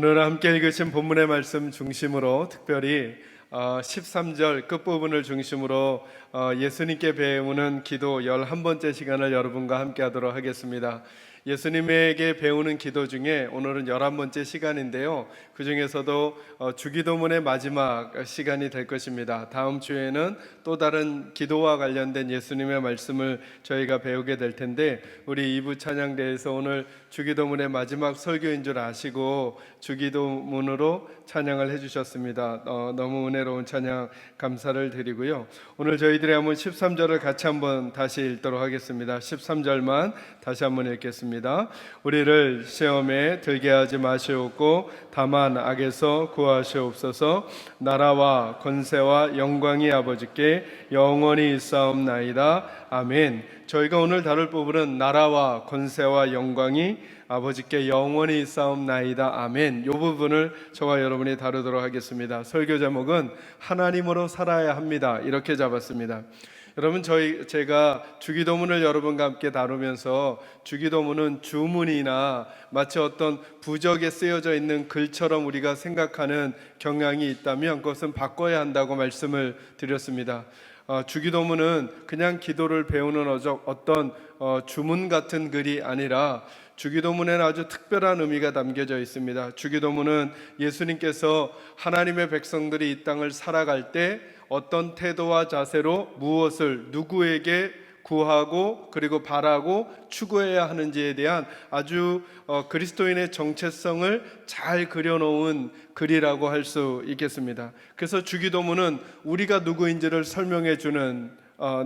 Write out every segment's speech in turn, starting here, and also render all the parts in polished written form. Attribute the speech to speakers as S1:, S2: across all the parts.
S1: 오늘 함께 읽으신 본문의 말씀 중심으로 특별히 13절 끝부분을 중심으로 예수님께 배우는 기도 11번째 시간을 여러분과 함께 하도록 하겠습니다. 예수님에게 배우는 기도 중에 오늘은 11번째 시간인데요, 그 중에서도 주기도문의 마지막 시간이 될 것입니다. 다음 주에는 또 다른 기도와 관련된 예수님의 말씀을 저희가 배우게 될 텐데, 우리 2부 찬양대에서 오늘 주기도문의 마지막 설교인 줄 아시고 주기도문으로 찬양을 해주셨습니다. 너무 은혜로운 찬양 감사를 드리고요. 오늘 저희들이 한번 13절을 같이 한번 다시 읽도록 하겠습니다. 13절만 다시 한번 읽겠습니다. 우리를 시험에 들게 하지 마시옵고 다만 악에서 구하시옵소서. 나라와 권세와 영광이 아버지께 영원히 있사옵나이다. 아멘. 저희가 오늘 다룰 부분은 나라와 권세와 영광이 아버지께 영원히 있사옵나이다. 아멘. 이 부분을 저와 여러분이 다루도록 하겠습니다. 설교 제목은 하나님으로 살아야 합니다, 이렇게 잡았습니다. 여러분, 제가 주기도문을 여러분과 함께 다루면서 주기도문은 주문이나 마치 어떤 부적에 쓰여져 있는 글처럼 우리가 생각하는 경향이 있다면 그것은 바꿔야 한다고 말씀을 드렸습니다. 주기도문은 그냥 기도를 배우는 어떤 주문 같은 글이 아니라 주기도문에는 아주 특별한 의미가 담겨져 있습니다. 주기도문은 예수님께서 하나님의 백성들이 이 땅을 살아갈 때 어떤 태도와 자세로 무엇을 누구에게 구하고 그리고 바라고 추구해야 하는지에 대한 아주 그리스도인의 정체성을 잘 그려놓은 글이라고 할 수 있겠습니다. 그래서 주기도문은 우리가 누구인지를 설명해 주는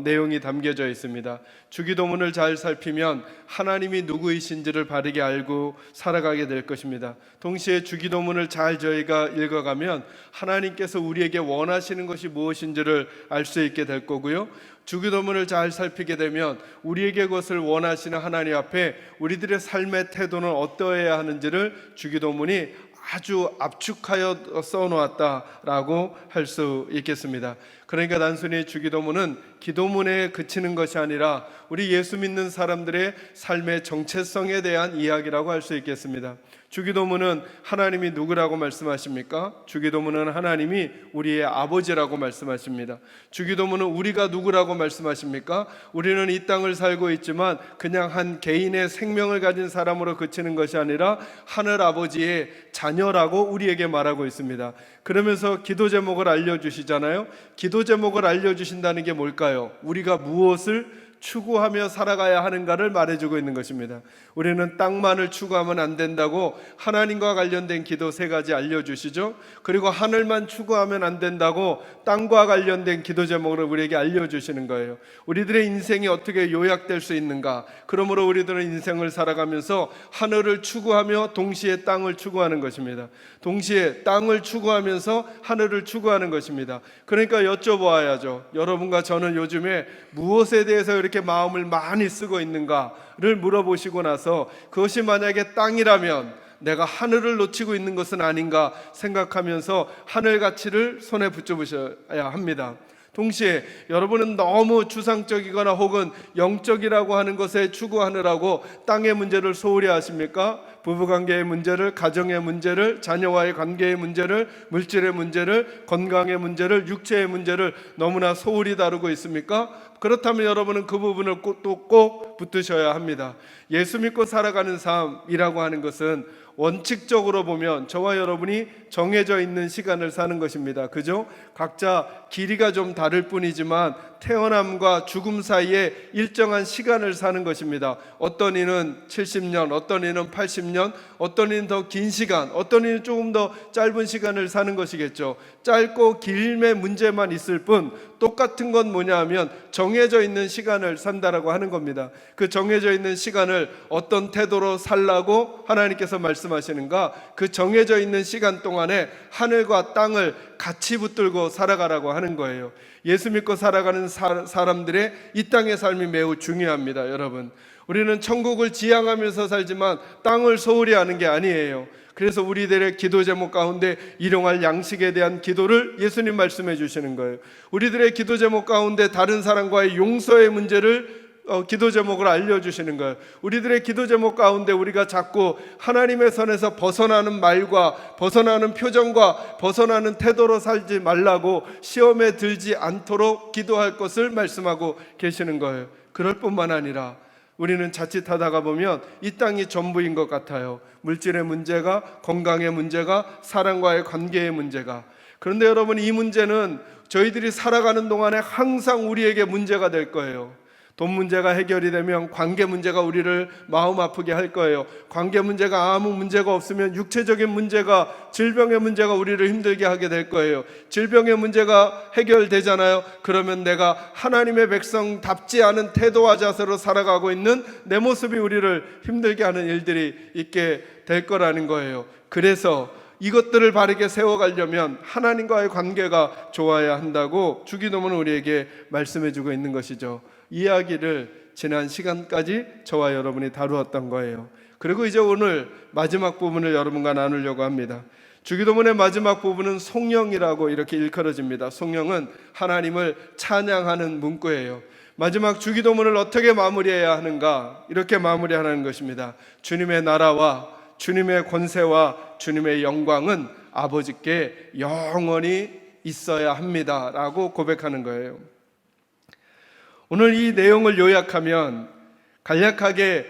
S1: 내용이 담겨져 있습니다. 주기도문을 잘 살피면 하나님이 누구이신지를 바르게 알고 살아가게 될 것입니다. 동시에 주기도문을 잘 저희가 읽어가면 하나님께서 우리에게 원하시는 것이 무엇인지를 알 수 있게 될 거고요, 주기도문을 잘 살피게 되면 우리에게 그것을 원하시는 하나님 앞에 우리들의 삶의 태도는 어떠해야 하는지를 주기도문이 아주 압축하여 써놓았다라고 할 수 있겠습니다. 그러니까 단순히 주기도문은 기도문에 그치는 것이 아니라 우리 예수 믿는 사람들의 삶의 정체성에 대한 이야기라고 할 수 있겠습니다. 주기도문은 하나님이 누구라고 말씀하십니까? 주기도문은 하나님이 우리의 아버지라고 말씀하십니다. 주기도문은 우리가 누구라고 말씀하십니까? 우리는 이 땅을 살고 있지만 그냥 한 개인의 생명을 가진 사람으로 그치는 것이 아니라 하늘 아버지의 자녀라고 우리에게 말하고 있습니다. 그러면서 기도 제목을 알려주시잖아요. 기도 제목을 알려주신다는 게 뭘까요? 우리가 무엇을 추구하며 살아가야 하는가를 말해주고 있는 것입니다. 우리는 땅만을 추구하면 안 된다고 하나님과 관련된 기도 3가지 알려주시죠. 그리고 하늘만 추구하면 안 된다고 땅과 관련된 기도 제목을 우리에게 알려주시는 거예요. 우리들의 인생이 어떻게 요약될 수 있는가? 그러므로 우리들은 인생을 살아가면서 하늘을 추구하며 동시에 땅을 추구하는 것입니다. 동시에 땅을 추구하면서 하늘을 추구하는 것입니다. 그러니까 여쭤보아야죠. 여러분과 저는 요즘에 무엇에 대해서 이렇게 마음을 많이 쓰고 있는가를 물어보시고 나서 그것이 만약에 땅이라면 내가 하늘을 놓치고 있는 것은 아닌가 생각하면서 하늘 가치를 손에 붙여보셔야 합니다. 동시에 여러분은 너무 추상적이거나 혹은 영적이라고 하는 것에 추구하느라고 땅의 문제를 소홀히 하십니까? 부부관계의 문제를, 가정의 문제를, 자녀와의 관계의 문제를, 물질의 문제를, 건강의 문제를, 육체의 문제를 너무나 소홀히 다루고 있습니까? 그렇다면 여러분은 그 부분을 꼭 붙드셔야 합니다. 예수 믿고 살아가는 삶이라고 하는 것은 원칙적으로 보면 저와 여러분이 정해져 있는 시간을 사는 것입니다. 그죠? 각자 길이가 좀 다를 뿐이지만 태어남과 죽음 사이에 일정한 시간을 사는 것입니다. 어떤 이는 70년, 어떤 이는 80년, 어떤 이는 더 긴 시간, 어떤 이는 조금 더 짧은 시간을 사는 것이겠죠. 짧고 길의 문제만 있을 뿐 똑같은 건 뭐냐 하면 정해져 있는 시간을 산다라고 하는 겁니다. 그 정해져 있는 시간을 어떤 태도로 살라고 하나님께서 말씀하시는가? 그 정해져 있는 시간 동안에 하늘과 땅을 같이 붙들고 살아가라고 하는 거예요. 예수 믿고 살아가는 사람들의 이 땅의 삶이 매우 중요합니다. 여러분, 우리는 천국을 지향하면서 살지만 땅을 소홀히 하는 게 아니에요. 그래서 우리들의 기도 제목 가운데 일용할 양식에 대한 기도를 예수님 말씀해 주시는 거예요. 우리들의 기도 제목 가운데 다른 사람과의 용서의 문제를 기도 제목을 알려주시는 거예요. 우리들의 기도 제목 가운데 우리가 자꾸 하나님의 선에서 벗어나는 말과 벗어나는 표정과 벗어나는 태도로 살지 말라고 시험에 들지 않도록 기도할 것을 말씀하고 계시는 거예요. 그럴 뿐만 아니라 우리는 자칫하다가 보면 이 땅이 전부인 것 같아요. 물질의 문제가, 건강의 문제가, 사랑과의 관계의 문제가. 그런데 여러분, 이 문제는 저희들이 살아가는 동안에 항상 우리에게 문제가 될 거예요. 돈 문제가 해결이 되면 관계 문제가 우리를 마음 아프게 할 거예요. 관계 문제가 아무 문제가 없으면 육체적인 문제가, 질병의 문제가 우리를 힘들게 하게 될 거예요. 질병의 문제가 해결되잖아요. 그러면 내가 하나님의 백성답지 않은 태도와 자세로 살아가고 있는 내 모습이 우리를 힘들게 하는 일들이 있게 될 거라는 거예요. 그래서 이것들을 바르게 세워가려면 하나님과의 관계가 좋아야 한다고 주기도문은 우리에게 말씀해주고 있는 것이죠. 이야기를 지난 시간까지 저와 여러분이 다루었던 거예요. 그리고 이제 오늘 마지막 부분을 여러분과 나누려고 합니다. 주기도문의 마지막 부분은 송영이라고 이렇게 일컬어집니다. 송영은 하나님을 찬양하는 문구예요. 마지막 주기도문을 어떻게 마무리해야 하는가? 이렇게 마무리하는 것입니다. 주님의 나라와 주님의 권세와 주님의 영광은 아버지께 영원히 있어야 합니다 라고 고백하는 거예요. 오늘 이 내용을 요약하면 간략하게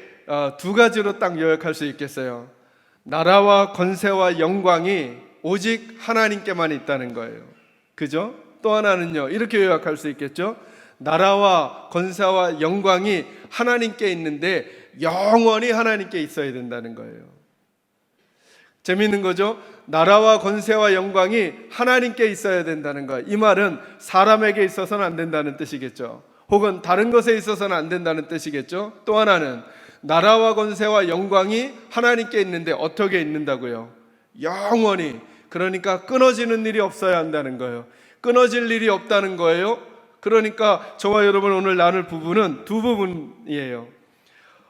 S1: 두 가지로 딱 요약할 수 있겠어요. 나라와 권세와 영광이 오직 하나님께만 있다는 거예요. 그죠? 또 하나는요, 이렇게 요약할 수 있겠죠. 나라와 권세와 영광이 하나님께 있는데 영원히 하나님께 있어야 된다는 거예요. 재미있는 거죠? 나라와 권세와 영광이 하나님께 있어야 된다는 거예요. 이 말은 사람에게 있어서는 안 된다는 뜻이겠죠. 혹은 다른 것에 있어서는 안 된다는 뜻이겠죠. 또 하나는 나라와 권세와 영광이 하나님께 있는데 어떻게 있는다고요? 영원히. 그러니까 끊어지는 일이 없어야 한다는 거예요. 끊어질 일이 없다는 거예요. 그러니까 저와 여러분 오늘 나눌 부분은 두 부분이에요.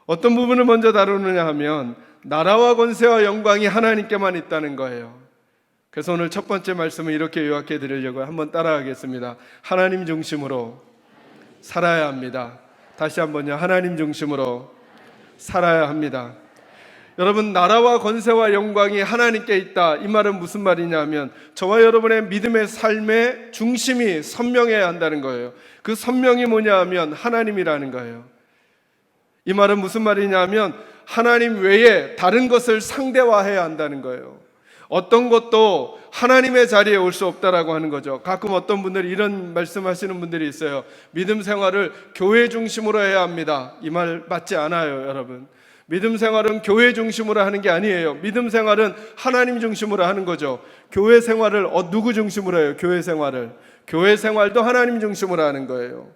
S1: 어떤 부분을 먼저 다루느냐 하면 나라와 권세와 영광이 하나님께만 있다는 거예요. 그래서 오늘 첫 번째 말씀을 이렇게 요약해 드리려고 한번 따라하겠습니다. 하나님 중심으로 살아야 합니다. 다시 한번요. 하나님 중심으로 살아야 합니다. 여러분, 나라와 권세와 영광이 하나님께 있다. 이 말은 무슨 말이냐 하면 저와 여러분의 믿음의 삶의 중심이 선명해야 한다는 거예요. 그 선명이 뭐냐 하면 하나님이라는 거예요. 이 말은 무슨 말이냐 하면 하나님 외에 다른 것을 상대화해야 한다는 거예요. 어떤 것도 하나님의 자리에 올 수 없다라고 하는 거죠. 가끔 어떤 분들이 이런 말씀하시는 분들이 있어요. 믿음 생활을 교회 중심으로 해야 합니다. 이 말 맞지 않아요, 여러분. 믿음 생활은 교회 중심으로 하는 게 아니에요. 믿음 생활은 하나님 중심으로 하는 거죠. 교회 생활을 누구 중심으로 해요? 교회 생활을. 교회 생활도 하나님 중심으로 하는 거예요.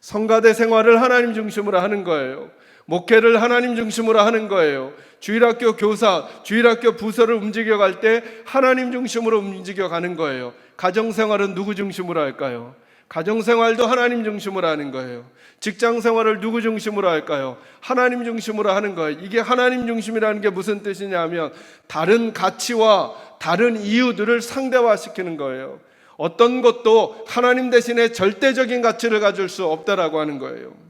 S1: 성가대 생활을 하나님 중심으로 하는 거예요. 목회를 하나님 중심으로 하는 거예요. 주일학교 교사, 주일학교 부서를 움직여갈 때 하나님 중심으로 움직여가는 거예요. 가정생활은 누구 중심으로 할까요? 가정생활도 하나님 중심으로 하는 거예요. 직장생활을 누구 중심으로 할까요? 하나님 중심으로 하는 거예요. 이게 하나님 중심이라는 게 무슨 뜻이냐 하면 다른 가치와 다른 이유들을 상대화시키는 거예요. 어떤 것도 하나님 대신에 절대적인 가치를 가질 수 없다라고 하는 거예요.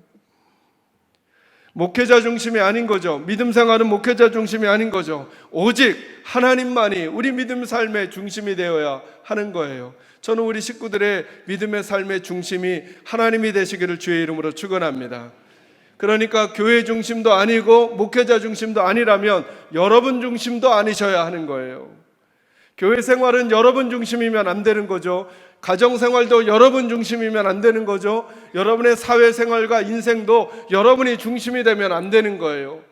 S1: 목회자 중심이 아닌 거죠. 믿음 생활은 목회자 중심이 아닌 거죠. 오직 하나님만이 우리 믿음 삶의 중심이 되어야 하는 거예요. 저는 우리 식구들의 믿음의 삶의 중심이 하나님이 되시기를 주의 이름으로 축원합니다. 그러니까 교회 중심도 아니고 목회자 중심도 아니라면 여러분 중심도 아니셔야 하는 거예요. 교회 생활은 여러분 중심이면 안 되는 거죠. 가정생활도 여러분 중심이면 안 되는 거죠. 여러분의 사회생활과 인생도 여러분이 중심이 되면 안 되는 거예요.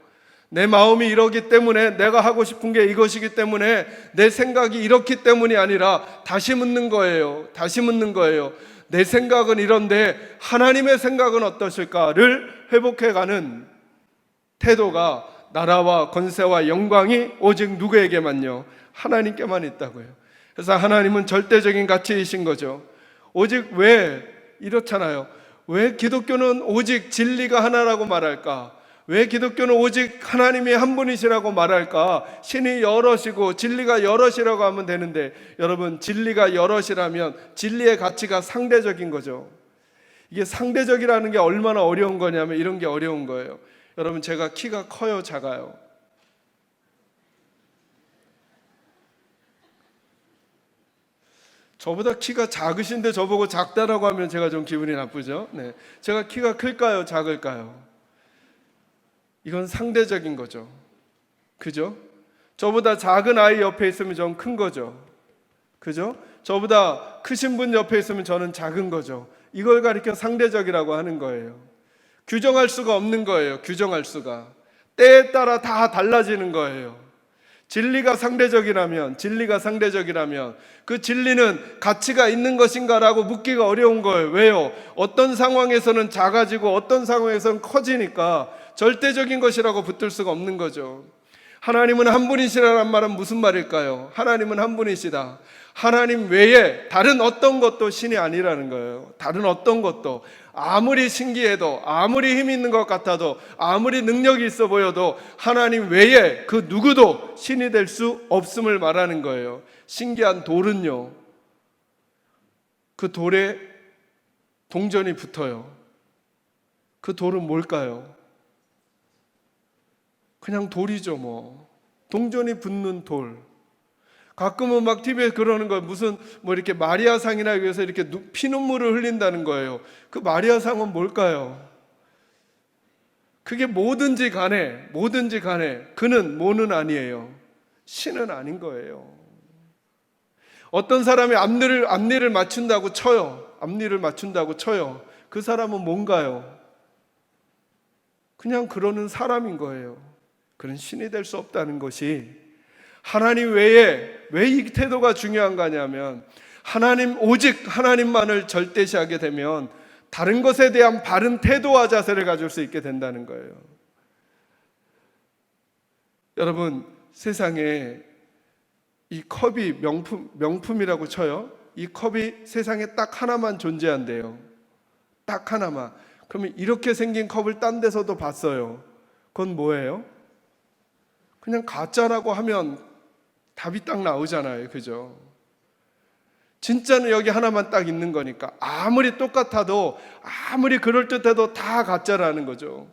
S1: 내 마음이 이러기 때문에, 내가 하고 싶은 게 이것이기 때문에, 내 생각이 이렇기 때문이 아니라 다시 묻는 거예요. 다시 묻는 거예요. 내 생각은 이런데 하나님의 생각은 어떠실까를 회복해가는 태도가 나라와 권세와 영광이 오직 누구에게만요? 하나님께만 있다고요. 그래서 하나님은 절대적인 가치이신 거죠. 오직 왜 이렇잖아요. 왜 기독교는 오직 진리가 하나라고 말할까? 왜 기독교는 오직 하나님이 한 분이시라고 말할까? 신이 여럿이고 진리가 여럿이라고 하면 되는데, 여러분, 진리가 여럿이라면 진리의 가치가 상대적인 거죠. 이게 상대적이라는 게 얼마나 어려운 거냐면 이런 게 어려운 거예요. 여러분, 제가 키가 커요, 작아요? 저보다 키가 작으신데 저보고 작다라고 하면 제가 좀 기분이 나쁘죠. 네. 제가 키가 클까요, 작을까요? 이건 상대적인 거죠. 그죠? 저보다 작은 아이 옆에 있으면 좀 큰 거죠. 그죠? 저보다 크신 분 옆에 있으면 저는 작은 거죠. 이걸 가리켜 상대적이라고 하는 거예요. 규정할 수가 없는 거예요. 규정할 수가. 때에 따라 다 달라지는 거예요. 진리가 상대적이라면 그 진리는 가치가 있는 것인가라고 묻기가 어려운 거예요. 왜요? 어떤 상황에서는 작아지고 어떤 상황에서는 커지니까 절대적인 것이라고 붙들 수가 없는 거죠. 하나님은 한 분이시라는 말은 무슨 말일까요? 하나님은 한 분이시다. 하나님 외에 다른 어떤 것도 신이 아니라는 거예요. 다른 어떤 것도 아무리 신기해도, 아무리 힘 있는 것 같아도, 아무리 능력이 있어 보여도 하나님 외에 그 누구도 신이 될 수 없음을 말하는 거예요. 신기한 돌은요, 그 돌에 동전이 붙어요. 그 돌은 뭘까요? 그냥 돌이죠, 뭐. 동전이 붙는 돌. 가끔은 막 TV에 그러는 거예요. 무슨 이렇게 마리아상이나 위해서 이렇게 피눈물을 흘린다는 거예요. 그 마리아상은 뭘까요? 그게 뭐든지 간에 그는 뭐는 아니에요. 신은 아닌 거예요. 어떤 사람이 앞니를 맞춘다고 쳐요. 그 사람은 뭔가요? 그냥 그러는 사람인 거예요. 그런 신이 될 수 없다는 것이, 하나님 외에 왜 이 태도가 중요한 거냐면, 오직 하나님만을 절대시하게 되면 다른 것에 대한 바른 태도와 자세를 가질 수 있게 된다는 거예요. 여러분, 세상에 이 컵이 명품이라고 쳐요. 이 컵이 세상에 딱 하나만 존재한대요. 딱 하나만. 그러면 이렇게 생긴 컵을 딴 데서도 봤어요. 그건 뭐예요? 그냥 가짜라고 하면 답이 딱 나오잖아요. 그죠? 진짜는 여기 하나만 딱 있는 거니까 아무리 똑같아도, 아무리 그럴듯해도 다 가짜라는 거죠.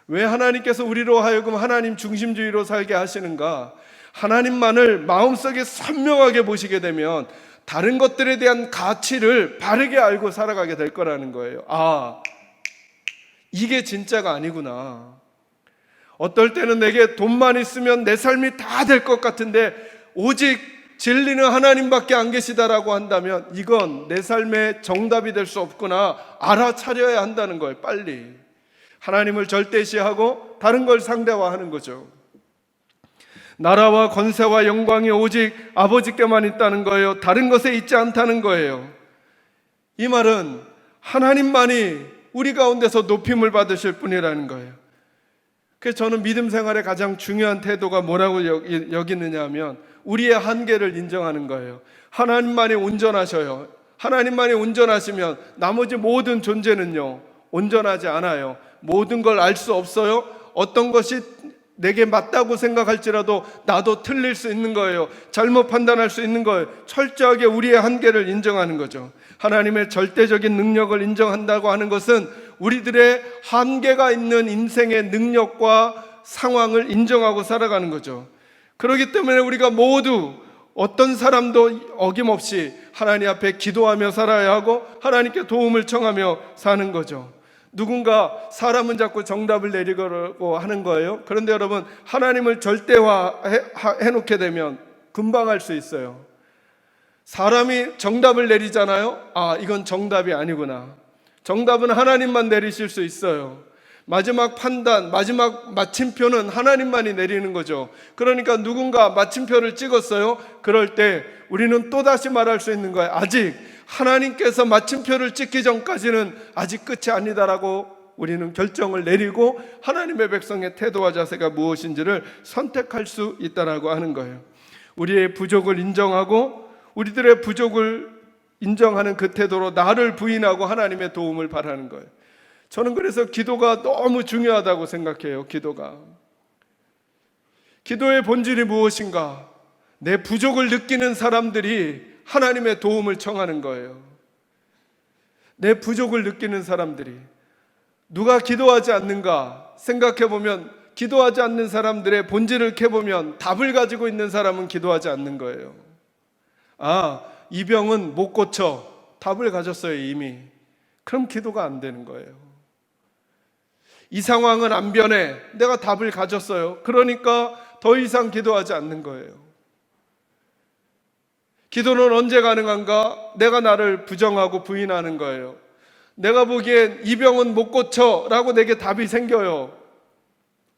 S1: 왜 하나님께서 우리로 하여금 하나님 중심주의로 살게 하시는가? 하나님만을 마음속에 선명하게 보시게 되면 다른 것들에 대한 가치를 바르게 알고 살아가게 될 거라는 거예요. 아, 이게 진짜가 아니구나. 어떨 때는 내게 돈만 있으면 내 삶이 다 될 것 같은데 오직 진리는 하나님밖에 안 계시다라고 한다면 이건 내 삶의 정답이 될 수 없구나 알아차려야 한다는 거예요. 빨리 하나님을 절대시하고 다른 걸 상대화하는 거죠. 나라와 권세와 영광이 오직 아버지께만 있다는 거예요. 다른 것에 있지 않다는 거예요. 이 말은 하나님만이 우리 가운데서 높임을 받으실 분이라는 거예요. 그래서 저는 믿음 생활의 가장 중요한 태도가 뭐라고 여기느냐 하면 우리의 한계를 인정하는 거예요. 하나님만이 온전하셔요. 하나님만이 온전하시면 나머지 모든 존재는요 온전하지 않아요. 모든 걸 알 수 없어요. 어떤 것이 내게 맞다고 생각할지라도 나도 틀릴 수 있는 거예요. 잘못 판단할 수 있는 거예요. 철저하게 우리의 한계를 인정하는 거죠. 하나님의 절대적인 능력을 인정한다고 하는 것은 우리들의 한계가 있는 인생의 능력과 상황을 인정하고 살아가는 거죠. 그렇기 때문에 우리가 모두 어떤 사람도 어김없이 하나님 앞에 기도하며 살아야 하고 하나님께 도움을 청하며 사는 거죠. 누군가 사람은 자꾸 정답을 내리려고 하는 거예요. 그런데 여러분, 하나님을 절대화해 놓게 되면 금방 할 수 있어요. 사람이 정답을 내리잖아요. 아, 이건 정답이 아니구나. 정답은 하나님만 내리실 수 있어요. 마지막 판단, 마지막 마침표는 하나님만이 내리는 거죠. 그러니까 누군가 마침표를 찍었어요. 그럴 때 우리는 또다시 말할 수 있는 거예요. 아직 하나님께서 마침표를 찍기 전까지는 아직 끝이 아니다라고 우리는 결정을 내리고 하나님의 백성의 태도와 자세가 무엇인지를 선택할 수 있다라고 하는 거예요. 우리의 부족을 인정하고 우리들의 부족을 인정하는 그 태도로 나를 부인하고 하나님의 도움을 바라는 거예요. 저는 그래서 기도가 너무 중요하다고 생각해요. 기도의 본질이 무엇인가? 내 부족을 느끼는 사람들이 하나님의 도움을 청하는 거예요. 내 부족을 느끼는 사람들이 누가 기도하지 않는가 생각해 보면, 기도하지 않는 사람들의 본질을 캐보면 답을 가지고 있는 사람은 기도하지 않는 거예요. 이 병은 못 고쳐. 답을 가졌어요, 이미. 그럼 기도가 안 되는 거예요. 이 상황은 안 변해. 내가 답을 가졌어요. 그러니까 더 이상 기도하지 않는 거예요. 기도는 언제 가능한가? 내가 나를 부정하고 부인하는 거예요. 내가 보기엔 이 병은 못 고쳐 라고 내게 답이 생겨요.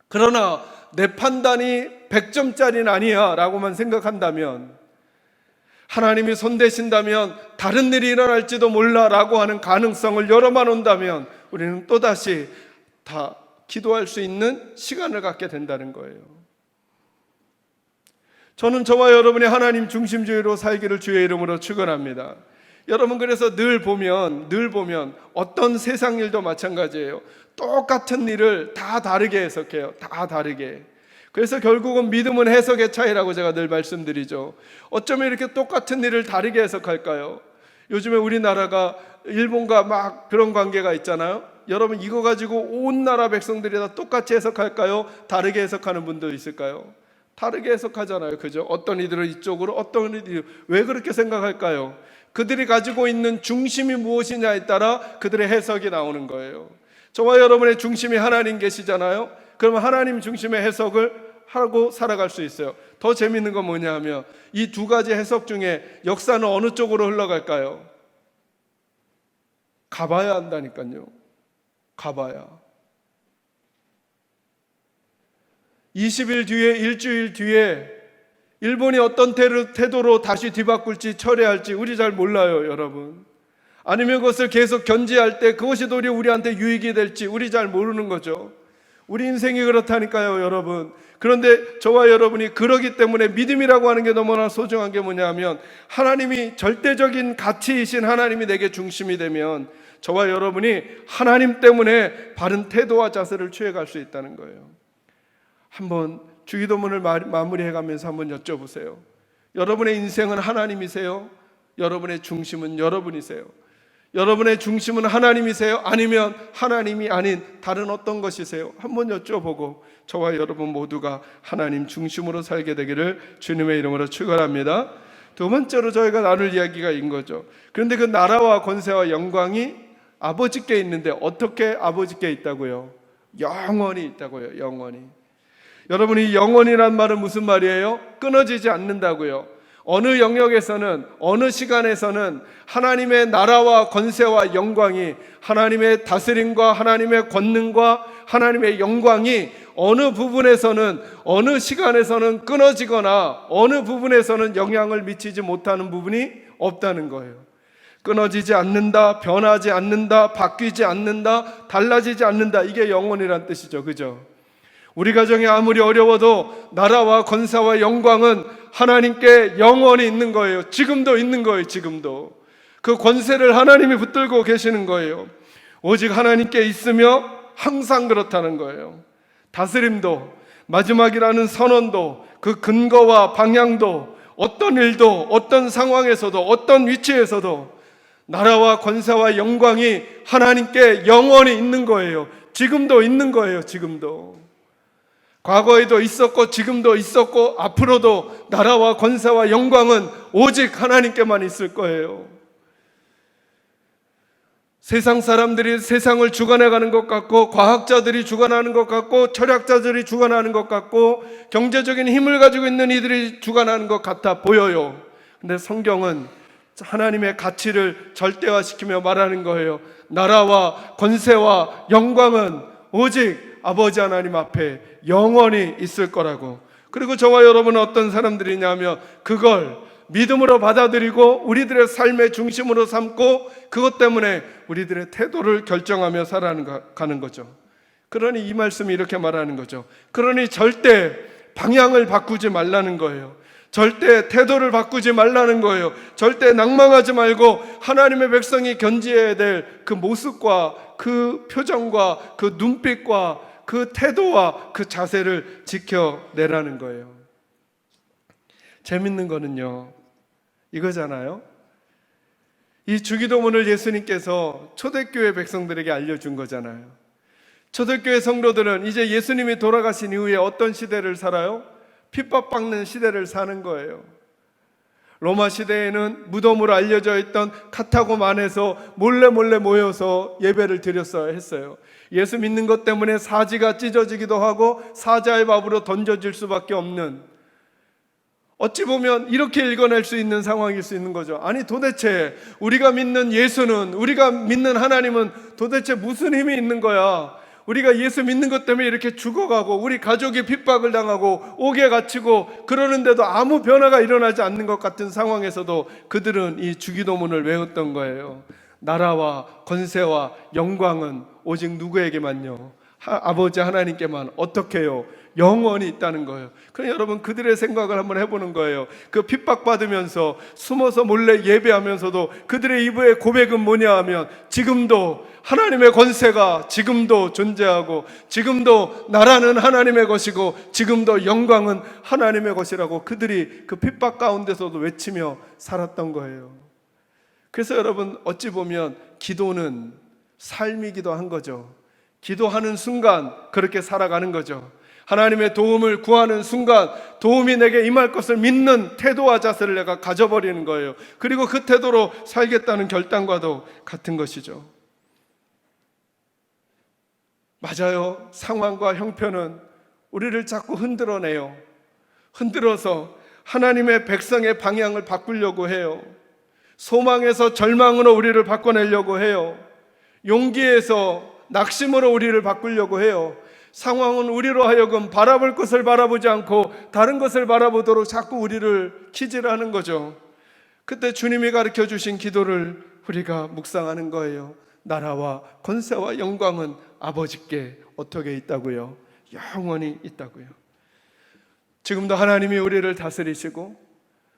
S1: 그러나 내 판단이 100점짜리는 아니야 라고만 생각한다면, 하나님이 손대신다면 다른 일이 일어날지도 몰라 라고 하는 가능성을 열어만 온다면 우리는 또다시 다 기도할 수 있는 시간을 갖게 된다는 거예요. 저는 저와 여러분이 하나님 중심주의로 살기를 주의 이름으로 축원합니다. 여러분, 그래서 늘 보면 어떤 세상 일도 마찬가지예요. 똑같은 일을 다 다르게 해석해요. 다 다르게. 그래서 결국은 믿음은 해석의 차이라고 제가 늘 말씀드리죠. 어쩌면 이렇게 똑같은 일을 다르게 해석할까요? 요즘에 우리나라가 일본과 막 그런 관계가 있잖아요. 여러분, 이거 가지고 온 나라 백성들이 다 똑같이 해석할까요? 다르게 해석하는 분도 있을까요? 다르게 해석하잖아요. 그죠? 어떤 이들은 이쪽으로, 어떤 이들은. 왜 그렇게 생각할까요? 그들이 가지고 있는 중심이 무엇이냐에 따라 그들의 해석이 나오는 거예요. 저와 여러분의 중심이 하나님 계시잖아요. 그러면 하나님 중심의 해석을 하고 살아갈 수 있어요. 더 재밌는 건 뭐냐 하면, 이 두 가지 해석 중에 역사는 어느 쪽으로 흘러갈까요? 가봐야 한다니까요. 가봐야. 20일 뒤에, 일주일 뒤에 일본이 어떤 태도로 다시 뒤바꿀지 철회할지 우리 잘 몰라요, 여러분. 아니면 그것을 계속 견제할 때 그것이 도리어 우리한테 유익이 될지 우리 잘 모르는 거죠. 우리 인생이 그렇다니까요, 여러분. 그런데 저와 여러분이 그러기 때문에 믿음이라고 하는 게 너무나 소중한 게 뭐냐면, 하나님이 절대적인 가치이신 하나님이 내게 중심이 되면 저와 여러분이 하나님 때문에 바른 태도와 자세를 취해갈 수 있다는 거예요. 한번 주기도문을 마무리해가면서 한번 여쭤보세요. 여러분의 인생은 하나님이세요? 여러분의 중심은 여러분이세요? 여러분의 중심은 하나님이세요? 아니면 하나님이 아닌 다른 어떤 것이세요? 한번 여쭤보고 저와 여러분 모두가 하나님 중심으로 살게 되기를 주님의 이름으로 축원합니다. 두 번째로 저희가 나눌 이야기가 인 거죠. 그런데 그 나라와 권세와 영광이 아버지께 있는데 어떻게 아버지께 있다고요? 영원히 있다고요. 영원히. 여러분, 이 영원이란 말은 무슨 말이에요? 끊어지지 않는다고요. 어느 영역에서는, 어느 시간에서는 하나님의 나라와 권세와 영광이, 하나님의 다스림과 하나님의 권능과 하나님의 영광이 어느 부분에서는, 어느 시간에서는 끊어지거나 어느 부분에서는 영향을 미치지 못하는 부분이 없다는 거예요. 끊어지지 않는다, 변하지 않는다, 바뀌지 않는다, 달라지지 않는다. 이게 영원이란 뜻이죠. 그죠? 우리 가정이 아무리 어려워도 나라와 권세와 영광은 하나님께 영원히 있는 거예요. 지금도 있는 거예요. 지금도. 그 권세를 하나님이 붙들고 계시는 거예요. 오직 하나님께 있으며 항상 그렇다는 거예요. 다스림도, 마지막이라는 선언도, 그 근거와 방향도, 어떤 일도, 어떤 상황에서도, 어떤 위치에서도 나라와 권세와 영광이 하나님께 영원히 있는 거예요. 지금도 있는 거예요. 지금도. 과거에도 있었고 지금도 있었고 앞으로도 나라와 권세와 영광은 오직 하나님께만 있을 거예요. 세상 사람들이 세상을 주관해가는 것 같고, 과학자들이 주관하는 것 같고, 철학자들이 주관하는 것 같고, 경제적인 힘을 가지고 있는 이들이 주관하는 것 같아 보여요. 근데 성경은 하나님의 가치를 절대화시키며 말하는 거예요. 나라와 권세와 영광은 오직 아버지 하나님 앞에 영원히 있을 거라고. 그리고 저와 여러분은 어떤 사람들이냐면 그걸 믿음으로 받아들이고 우리들의 삶의 중심으로 삼고 그것 때문에 우리들의 태도를 결정하며 살아가는 거죠. 그러니 이 말씀이 이렇게 말하는 거죠. 그러니 절대 방향을 바꾸지 말라는 거예요. 절대 태도를 바꾸지 말라는 거예요. 절대 낭망하지 말고 하나님의 백성이 견지해야 될 그 모습과 그 표정과 그 눈빛과 그 태도와 그 자세를 지켜내라는 거예요. 재밌는 거는요, 이거잖아요. 이 주기도문을 예수님께서 초대교회 백성들에게 알려준 거잖아요. 초대교회 성도들은 이제 예수님이 돌아가신 이후에 어떤 시대를 살아요? 핍박받는 시대를 사는 거예요. 로마 시대에는 무덤으로 알려져 있던 카타고만에서 몰래 모여서 예배를 드렸어야 했어요. 예수 믿는 것 때문에 사지가 찢어지기도 하고 사자의 밥으로 던져질 수밖에 없는, 어찌 보면 이렇게 읽어낼 수 있는 상황일 수 있는 거죠. 아니 도대체 우리가 믿는 예수는, 우리가 믿는 하나님은 도대체 무슨 힘이 있는 거야? 우리가 예수 믿는 것 때문에 이렇게 죽어가고 우리 가족이 핍박을 당하고 옥에 갇히고 그러는데도 아무 변화가 일어나지 않는 것 같은 상황에서도 그들은 이 주기도문을 외웠던 거예요. 나라와 권세와 영광은 오직 누구에게만요? 아버지 하나님께만. 어떻게요? 영원히 있다는 거예요. 그럼 여러분, 그들의 생각을 한번 해보는 거예요. 그 핍박받으면서 숨어서 몰래 예배하면서도 그들의 입의 고백은 뭐냐 하면, 지금도 하나님의 권세가 지금도 존재하고, 지금도 나라는 하나님의 것이고, 지금도 영광은 하나님의 것이라고 그들이 그 핍박 가운데서도 외치며 살았던 거예요. 그래서 여러분, 어찌 보면 기도는 삶이기도 한 거죠. 기도하는 순간 그렇게 살아가는 거죠. 하나님의 도움을 구하는 순간 도움이 내게 임할 것을 믿는 태도와 자세를 내가 가져버리는 거예요. 그리고 그 태도로 살겠다는 결단과도 같은 것이죠. 맞아요. 상황과 형편은 우리를 자꾸 흔들어내요. 흔들어서 하나님의 백성의 방향을 바꾸려고 해요. 소망에서 절망으로 우리를 바꿔내려고 해요. 용기에서 낙심으로 우리를 바꾸려고 해요. 상황은 우리로 하여금 바라볼 것을 바라보지 않고 다른 것을 바라보도록 자꾸 우리를 키질하는 거죠. 그때 주님이 가르쳐 주신 기도를 우리가 묵상하는 거예요. 나라와 권세와 영광은 아버지께 어떻게 있다고요? 영원히 있다고요. 지금도 하나님이 우리를 다스리시고,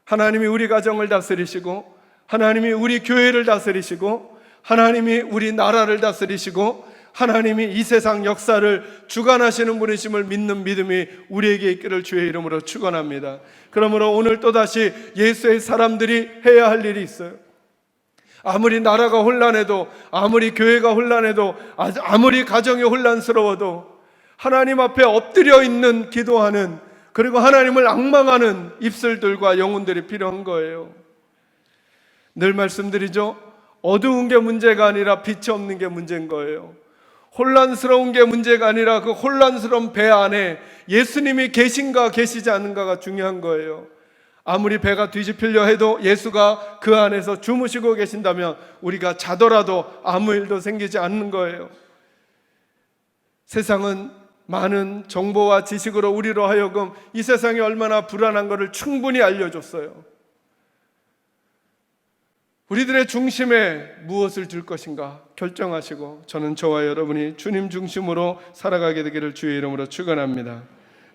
S1: 하나님이 우리 가정을 다스리시고, 하나님이 우리 교회를 다스리시고, 하나님이 우리 나라를 다스리시고, 하나님이 이 세상 역사를 주관하시는 분이심을 믿는 믿음이 우리에게 있기를 주의 이름으로 축원합니다. 그러므로 오늘 또다시 예수의 사람들이 해야 할 일이 있어요. 아무리 나라가 혼란해도, 아무리 교회가 혼란해도, 아무리 가정이 혼란스러워도 하나님 앞에 엎드려 있는 기도하는, 그리고 하나님을 앙망하는 입술들과 영혼들이 필요한 거예요. 늘 말씀드리죠. 어두운 게 문제가 아니라 빛이 없는 게 문제인 거예요. 혼란스러운 게 문제가 아니라 그 혼란스러운 배 안에 예수님이 계신가 계시지 않은가가 중요한 거예요. 아무리 배가 뒤집히려 해도 예수가 그 안에서 주무시고 계신다면 우리가 자더라도 아무 일도 생기지 않는 거예요. 세상은 많은 정보와 지식으로 우리로 하여금 이 세상이 얼마나 불안한 것을 충분히 알려줬어요. 우리들의 중심에 무엇을 둘 것인가 결정하시고, 저는 저와 여러분이 주님 중심으로 살아가게 되기를 주의 이름으로 축원합니다.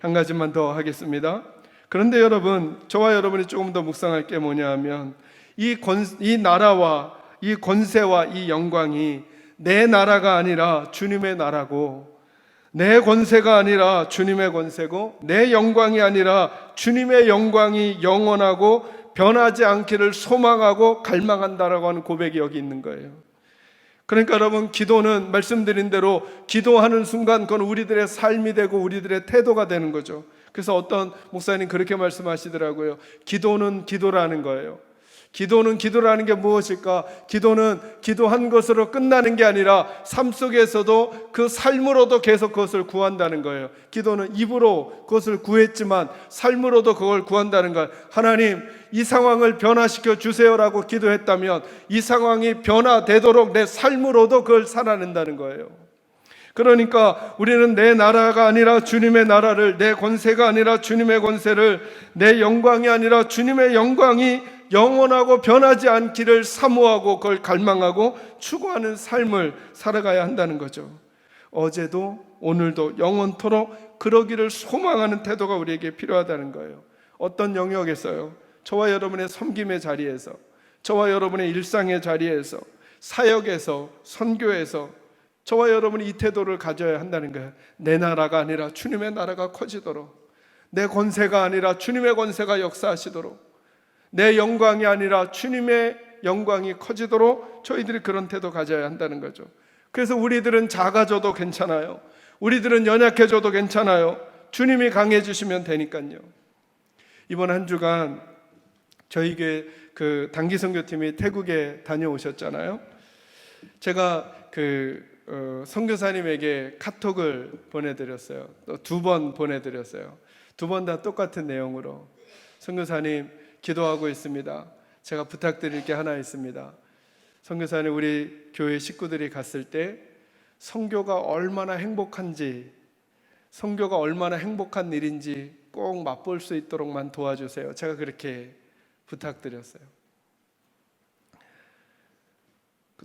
S1: 한 가지만 더 하겠습니다. 그런데 여러분, 저와 여러분이 조금 더 묵상할 게 뭐냐 하면, 이 나라와 이 권세와 이 영광이 내 나라가 아니라 주님의 나라고, 내 권세가 아니라 주님의 권세고, 내 영광이 아니라 주님의 영광이 영원하고 변하지 않기를 소망하고 갈망한다라고 하는 고백이 여기 있는 거예요. 그러니까 여러분, 기도는 말씀드린 대로 기도하는 순간 그건 우리들의 삶이 되고 우리들의 태도가 되는 거죠. 그래서 어떤 목사님 그렇게 말씀하시더라고요. 기도는 기도라는 거예요. 기도는 기도라는 게 무엇일까? 기도는 기도한 것으로 끝나는 게 아니라 삶 속에서도 그 삶으로도 계속 그것을 구한다는 거예요. 기도는 입으로 그것을 구했지만 삶으로도 그걸 구한다는 거예요. 하나님, 이 상황을 변화시켜 주세요라고 기도했다면 이 상황이 변화되도록 내 삶으로도 그걸 살아낸다는 거예요. 그러니까 우리는 내 나라가 아니라 주님의 나라를, 내 권세가 아니라 주님의 권세를, 내 영광이 아니라 주님의 영광이 영원하고 변하지 않기를 사모하고 그걸 갈망하고 추구하는 삶을 살아가야 한다는 거죠. 어제도 오늘도 영원토록 그러기를 소망하는 태도가 우리에게 필요하다는 거예요. 어떤 영역에서요? 저와 여러분의 섬김의 자리에서, 저와 여러분의 일상의 자리에서, 사역에서, 선교에서 저와 여러분이 이 태도를 가져야 한다는 거예요. 내 나라가 아니라 주님의 나라가 커지도록, 내 권세가 아니라 주님의 권세가 역사하시도록, 내 영광이 아니라 주님의 영광이 커지도록 저희들이 그런 태도 가져야 한다는 거죠. 그래서 우리들은 작아져도 괜찮아요. 우리들은 연약해져도 괜찮아요. 주님이 강해지시면 되니까요. 이번 한 주간 저희 교회 그 단기 선교팀이 태국에 다녀오셨잖아요. 제가 선교사님에게 카톡을 보내드렸어요. 또 2번 보내드렸어요. 2번 다 똑같은 내용으로, 선교사님 기도하고 있습니다. 제가 부탁드릴 게 하나 있습니다. 선교사님, 우리 교회 식구들이 갔을 때 선교가 얼마나 행복한지, 선교가 얼마나 행복한 일인지 꼭 맛볼 수 있도록만 도와주세요. 제가 그렇게 부탁드렸어요.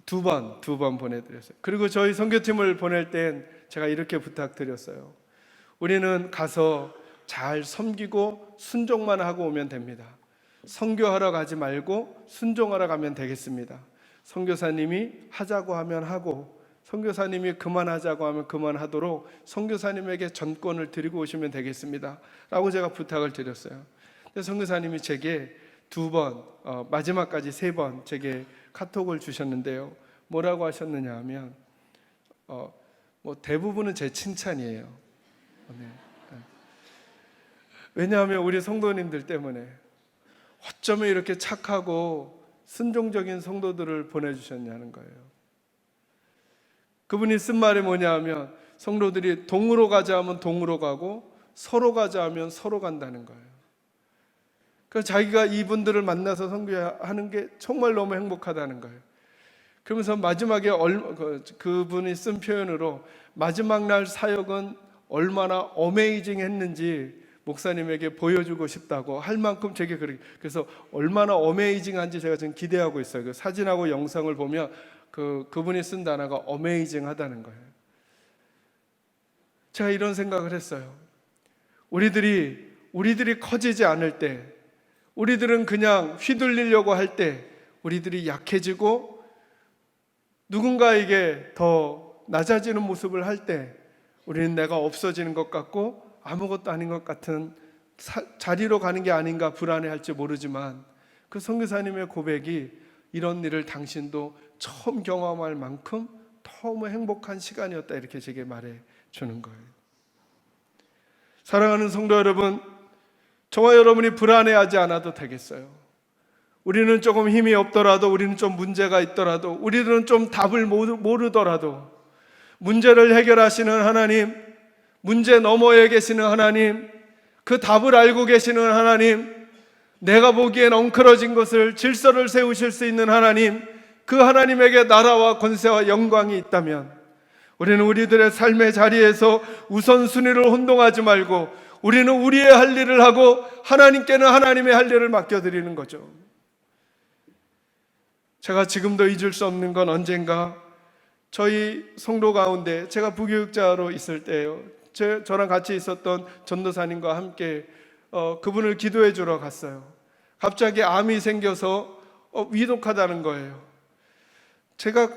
S1: 2번 보내드렸어요. 그리고 저희 선교팀을 보낼 땐 제가 이렇게 부탁드렸어요. 우리는 가서 잘 섬기고 순종만 하고 오면 됩니다. 선교하러 가지 말고 순종하러 가면 되겠습니다. 선교사님이 하자고 하면 하고, 선교사님이 그만하자고 하면 그만하도록 선교사님에게 전권을 드리고 오시면 되겠습니다 라고 제가 부탁을 드렸어요. 근데 선교사님이 제게 2번, 마지막까지 3번 제게 카톡을 주셨는데요. 뭐라고 하셨느냐 하면 대부분은 제 칭찬이에요. 네. 왜냐하면 우리 성도님들 때문에 어쩌면 이렇게 착하고 순종적인 성도들을 보내주셨냐는 거예요. 그분이 쓴 말이 뭐냐 하면, 성도들이 동으로 가자 하면 동으로 가고 서로 가자 하면 서로 간다는 거예요. 그래서 자기가 이분들을 만나서 선교하는 게 정말 너무 행복하다는 거예요. 그러면서 마지막에 그분이 쓴 표현으로 마지막 날 사역은 얼마나 어메이징 했는지 목사님에게 보여주고 싶다고 할 만큼 제게 그래서 얼마나 어메이징한지 제가 지금 기대하고 있어요. 그 사진하고 영상을 보면 그분이 쓴 단어가 어메이징하다는 거예요. 제가 이런 생각을 했어요. 우리들이 커지지 않을 때, 우리들은 그냥 휘둘리려고 할 때, 우리들이 약해지고 누군가에게 더 낮아지는 모습을 할 때, 우리는 내가 없어지는 것 같고 아무것도 아닌 것 같은 자리로 가는 게 아닌가 불안해할지 모르지만, 그 선교사님의 고백이 이런 일을 당신도 처음 경험할 만큼 너무 행복한 시간이었다, 이렇게 제게 말해 주는 거예요. 사랑하는 성도 여러분, 저와 여러분이 불안해하지 않아도 되겠어요. 우리는 조금 힘이 없더라도, 우리는 좀 문제가 있더라도, 우리는 좀 답을 모르더라도 문제를 해결하시는 하나님, 문제 너머에 계시는 하나님, 그 답을 알고 계시는 하나님, 내가 보기엔 엉클어진 것을 질서를 세우실 수 있는 하나님, 그 하나님에게 나라와 권세와 영광이 있다면, 우리는 우리들의 삶의 자리에서 우선순위를 혼동하지 말고 우리는 우리의 할 일을 하고 하나님께는 하나님의 할 일을 맡겨드리는 거죠. 제가 지금도 잊을 수 없는 건, 언젠가 저희 성도 가운데 제가 부교육자로 있을 때예요. 저랑 같이 있었던 전도사님과 함께 그분을 기도해 주러 갔어요. 갑자기 암이 생겨서 위독하다는 거예요. 제가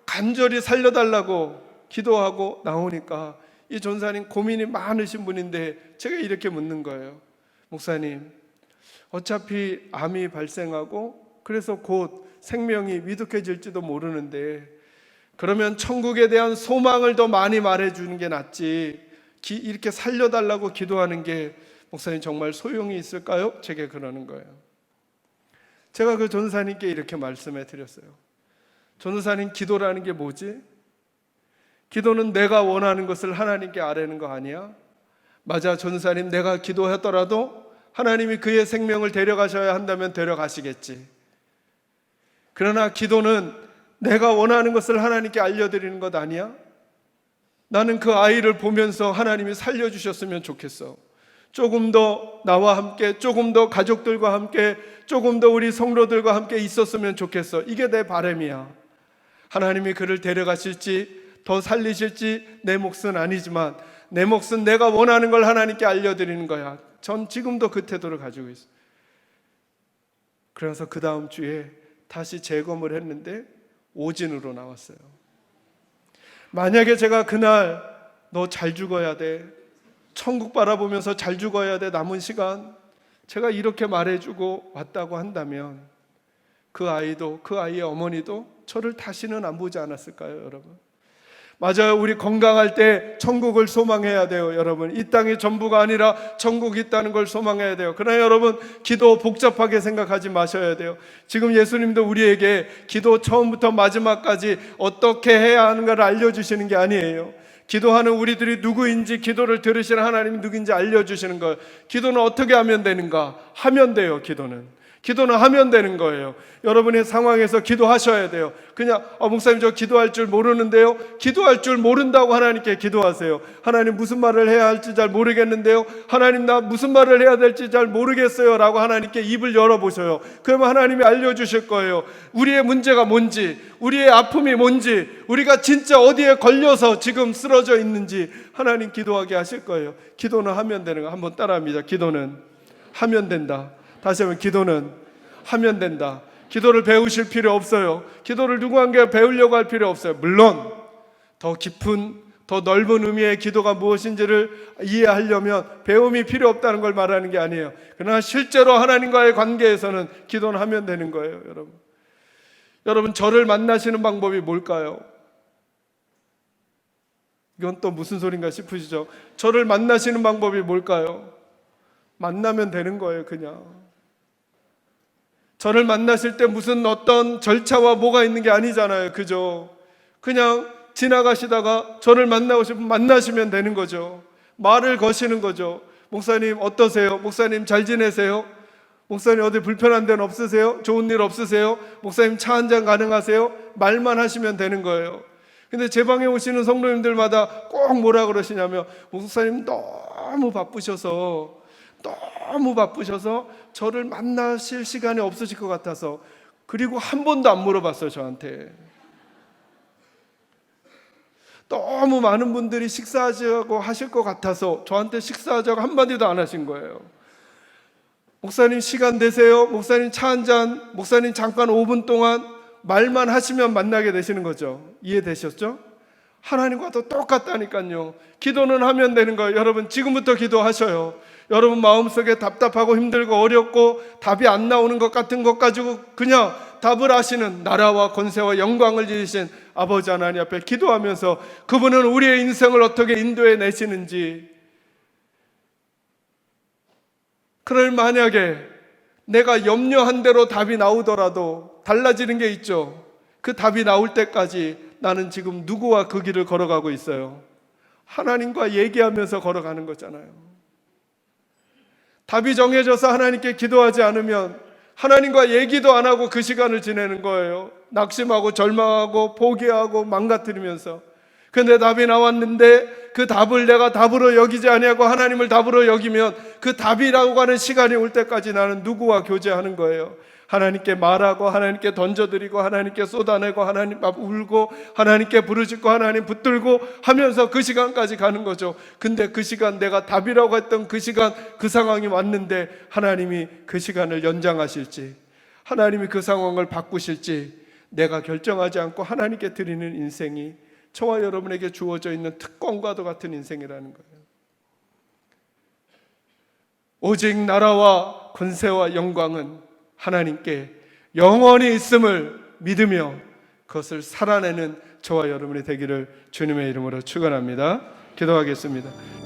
S1: 간절히 살려달라고 기도하고 나오니까 이 전사님 고민이 많으신 분인데 제가 이렇게 묻는 거예요. 목사님, 어차피 암이 발생하고 그래서 곧 생명이 위독해질지도 모르는데, 그러면 천국에 대한 소망을 더 많이 말해주는 게 낫지 이렇게 살려달라고 기도하는 게 목사님 정말 소용이 있을까요? 제게 그러는 거예요. 제가 그 전사님께 이렇게 말씀해 드렸어요. 전사님, 기도라는 게 뭐지? 기도는 내가 원하는 것을 하나님께 아뢰는 거 아니야? 맞아, 전사님, 내가 기도하더라도 하나님이 그의 생명을 데려가셔야 한다면 데려가시겠지. 그러나 기도는 내가 원하는 것을 하나님께 알려드리는 것 아니야? 나는 그 아이를 보면서 하나님이 살려주셨으면 좋겠어. 조금 더 나와 함께, 조금 더 가족들과 함께, 조금 더 우리 성도들과 함께 있었으면 좋겠어. 이게 내 바람이야. 하나님이 그를 데려가실지 더 살리실지 내 몫은 아니지만, 내 몫은 내가 원하는 걸 하나님께 알려드리는 거야. 전 지금도 그 태도를 가지고 있어요. 그래서 그 다음 주에 다시 재검을 했는데 오진으로 나왔어요. 만약에 제가 그날 너 잘 죽어야 돼, 천국 바라보면서 잘 죽어야 돼, 남은 시간, 제가 이렇게 말해주고 왔다고 한다면 그 아이도, 그 아이의 어머니도 저를 다시는 안 보지 않았을까요, 여러분? 맞아요. 우리 건강할 때 천국을 소망해야 돼요, 여러분. 이 땅이 전부가 아니라 천국이 있다는 걸 소망해야 돼요. 그러나 여러분, 기도 복잡하게 생각하지 마셔야 돼요. 지금 예수님도 우리에게 기도 처음부터 마지막까지 어떻게 해야 하는가를 알려주시는 게 아니에요. 기도하는 우리들이 누구인지, 기도를 들으시는 하나님이 누구인지 알려주시는 거예요. 기도는 어떻게 하면 되는가? 하면 돼요. 기도는 하면 되는 거예요. 여러분의 상황에서 기도하셔야 돼요. 그냥 목사님 저 기도할 줄 모르는데요. 기도할 줄 모른다고 하나님께 기도하세요. 하나님 무슨 말을 해야 할지 잘 모르겠는데요. 하나님 나 무슨 말을 해야 될지 잘 모르겠어요 라고 하나님께 입을 열어보셔요. 그러면 하나님이 알려주실 거예요. 우리의 문제가 뭔지, 우리의 아픔이 뭔지, 우리가 진짜 어디에 걸려서 지금 쓰러져 있는지 하나님 기도하게 하실 거예요. 기도는 하면 되는 거 한번 따라합니다. 기도는 하면 된다. 다시 한번, 기도는 하면 된다. 기도를 배우실 필요 없어요. 기도를 누구한테 배우려고 할 필요 없어요. 물론 더 깊은, 더 넓은 의미의 기도가 무엇인지를 이해하려면 배움이 필요 없다는 걸 말하는 게 아니에요. 그러나 실제로 하나님과의 관계에서는 기도는 하면 되는 거예요. 여러분 저를 만나시는 방법이 뭘까요? 이건 또 무슨 소린가 싶으시죠? 저를 만나시는 방법이 뭘까요? 만나면 되는 거예요. 그냥 저를 만나실 때 무슨 어떤 절차와 뭐가 있는 게 아니잖아요. 그죠? 그냥 지나가시다가 저를 만나고 싶으면 만나시면 되는 거죠. 말을 거시는 거죠. 목사님 어떠세요? 목사님 잘 지내세요? 목사님 어디 불편한 데는 없으세요? 좋은 일 없으세요? 목사님 차 한잔 가능하세요? 말만 하시면 되는 거예요. 근데 제 방에 오시는 성도님들마다 꼭 뭐라 그러시냐면, 목사님 너무 바쁘셔서 저를 만나실 시간이 없으실 것 같아서. 그리고 한 번도 안 물어봤어요, 저한테. 너무 많은 분들이 식사하자고 하실 것 같아서 저한테 식사하자고 한마디도 안 하신 거예요. 목사님 시간 되세요? 목사님 차 한잔, 목사님 잠깐 5분 동안 말만 하시면 만나게 되시는 거죠. 이해되셨죠? 하나님과도 똑같다니까요. 기도는 하면 되는 거예요. 여러분 지금부터 기도하셔요. 여러분 마음속에 답답하고 힘들고 어렵고 답이 안 나오는 것 같은 것 가지고 그냥 답을 하시는, 나라와 권세와 영광을 지으신 아버지 하나님 앞에 기도하면서 그분은 우리의 인생을 어떻게 인도해 내시는지, 그럴 만약에 내가 염려한 대로 답이 나오더라도 달라지는 게 있죠. 그 답이 나올 때까지 나는 지금 누구와 그 길을 걸어가고 있어요? 하나님과 얘기하면서 걸어가는 거잖아요. 답이 정해져서 하나님께 기도하지 않으면 하나님과 얘기도 안 하고 그 시간을 지내는 거예요. 낙심하고 절망하고 포기하고 망가뜨리면서. 근데 답이 나왔는데 그 답을 내가 답으로 여기지 아니하고 하나님을 답으로 여기면 그 답이라고 하는 시간이 올 때까지 나는 누구와 교제하는 거예요? 하나님께 말하고 하나님께 던져드리고 하나님께 쏟아내고 하나님 앞 울고 하나님께 부르짖고 하나님 붙들고 하면서 그 시간까지 가는 거죠. 근데 그 시간, 내가 답이라고 했던 그 시간, 그 상황이 왔는데 하나님이 그 시간을 연장하실지, 하나님이 그 상황을 바꾸실지 내가 결정하지 않고 하나님께 드리는 인생이 저와 여러분에게 주어져 있는 특권과도 같은 인생이라는 거예요. 오직 나라와 권세와 영광은 하나님께 영원히 있음을 믿으며 그것을 살아내는 저와 여러분이 되기를 주님의 이름으로 축원합니다. 기도하겠습니다.